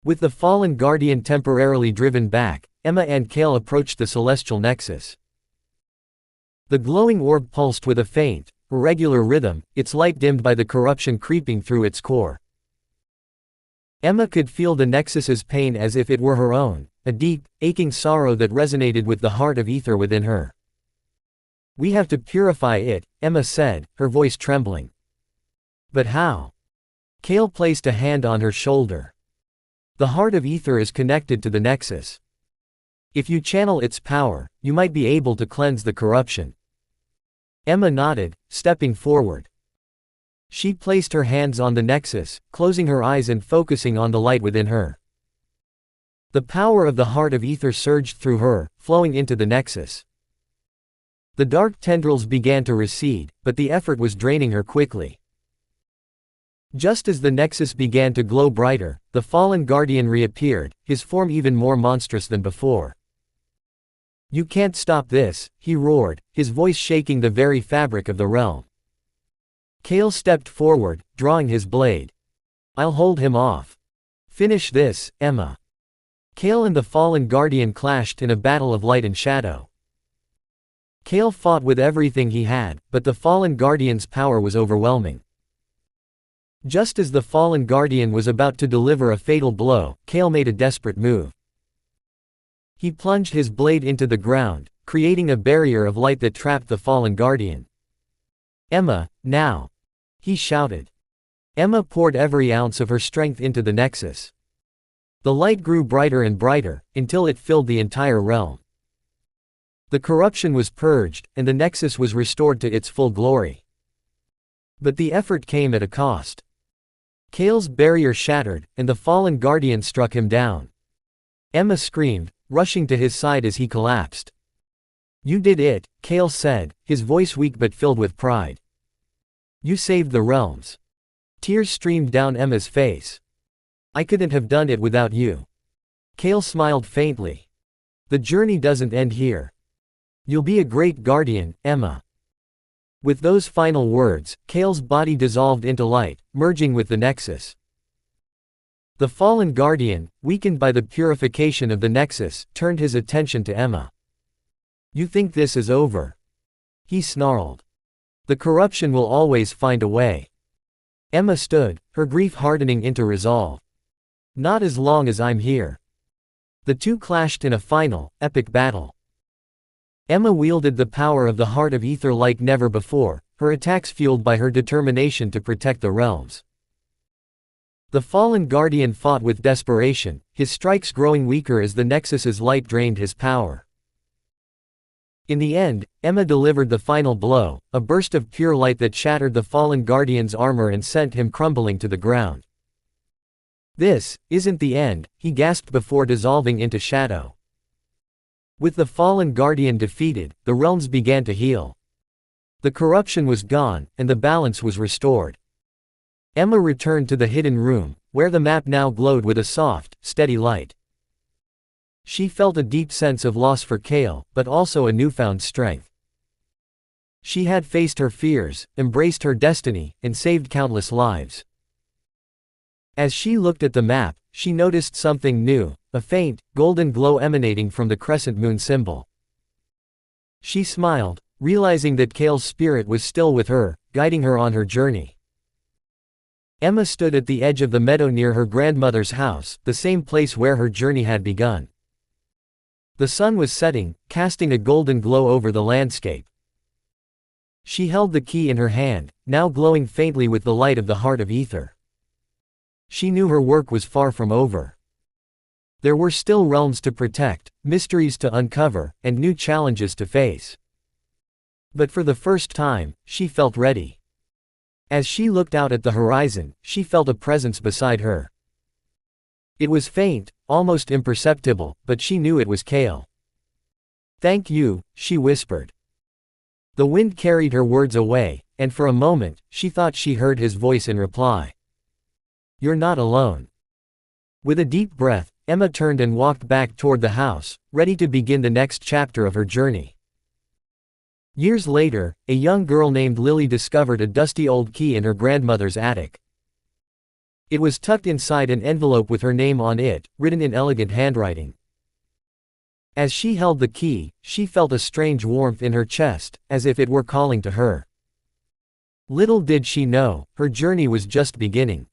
With the fallen guardian temporarily driven back, Emma and Cale approached the celestial nexus. The glowing orb pulsed with a faint, irregular rhythm, its light dimmed by the corruption creeping through its core. Emma could feel the nexus's pain as if it were her own, a deep, aching sorrow that resonated with the heart of ether within her. "We have to purify it," Emma said, her voice trembling. "But how?" Cale placed a hand on her shoulder. "The heart of ether is connected to the nexus. If you channel its power, you might be able to cleanse the corruption." Emma nodded, stepping forward. She placed her hands on the nexus, closing her eyes and focusing on the light within her. The power of the heart of ether surged through her, flowing into the nexus. The dark tendrils began to recede, but the effort was draining her quickly. Just as the nexus began to glow brighter, the fallen guardian reappeared, his form even more monstrous than before. "You can't stop this," he roared, his voice shaking the very fabric of the realm. Cale stepped forward, drawing his blade. "I'll hold him off. Finish this, Emma." Cale and the fallen guardian clashed in a battle of light and shadow. Cale fought with everything he had, but the fallen guardian's power was overwhelming. Just as the fallen guardian was about to deliver a fatal blow, Cale made a desperate move. He plunged his blade into the ground, creating a barrier of light that trapped the fallen guardian. "Emma, now!" he shouted. Emma poured every ounce of her strength into the nexus. The light grew brighter and brighter, until it filled the entire realm. The corruption was purged, and the nexus was restored to its full glory. But the effort came at a cost. Cale's barrier shattered, and the fallen guardian struck him down. Emma screamed, rushing to his side as he collapsed. "You did it," Cale said, his voice weak but filled with pride. "You saved the realms." Tears streamed down Emma's face. "I couldn't have done it without you." Cale smiled faintly. "The journey doesn't end here. You'll be a great guardian, Emma." With those final words, Cale's body dissolved into light, merging with the nexus. The fallen guardian, weakened by the purification of the nexus, turned his attention to Emma. "You think this is over?" he snarled. "The corruption will always find a way." Emma stood, her grief hardening into resolve. "Not as long as I'm here." The two clashed in a final, epic battle. Emma wielded the power of the heart of ether like never before, her attacks fueled by her determination to protect the realms. The fallen guardian fought with desperation, his strikes growing weaker as the nexus's light drained his power. In the end, Emma delivered the final blow, a burst of pure light that shattered the fallen guardian's armor and sent him crumbling to the ground. "This isn't the end," he gasped before dissolving into shadow. With the fallen guardian defeated, the realms began to heal. The corruption was gone, and the balance was restored. Emma returned to the hidden room, where the map now glowed with a soft, steady light. She felt a deep sense of loss for Cale, but also a newfound strength. She had faced her fears, embraced her destiny, and saved countless lives. As she looked at the map, she noticed something new, a faint, golden glow emanating from the crescent moon symbol. She smiled, realizing that Cale's spirit was still with her, guiding her on her journey. Emma stood at the edge of the meadow near her grandmother's house, the same place where her journey had begun. The sun was setting, casting a golden glow over the landscape. She held the key in her hand, now glowing faintly with the light of the heart of ether. She knew her work was far from over. There were still realms to protect, mysteries to uncover, and new challenges to face. But for the first time, she felt ready. As she looked out at the horizon, she felt a presence beside her. It was faint, almost imperceptible, but she knew it was Cale. "Thank you," she whispered. The wind carried her words away, and for a moment, she thought she heard his voice in reply. "You're not alone." With a deep breath, Emma turned and walked back toward the house, ready to begin the next chapter of her journey. Years later, a young girl named Lily discovered a dusty old key in her grandmother's attic. It was tucked inside an envelope with her name on it, written in elegant handwriting. As she held the key, she felt a strange warmth in her chest, as if it were calling to her. Little did she know, her journey was just beginning.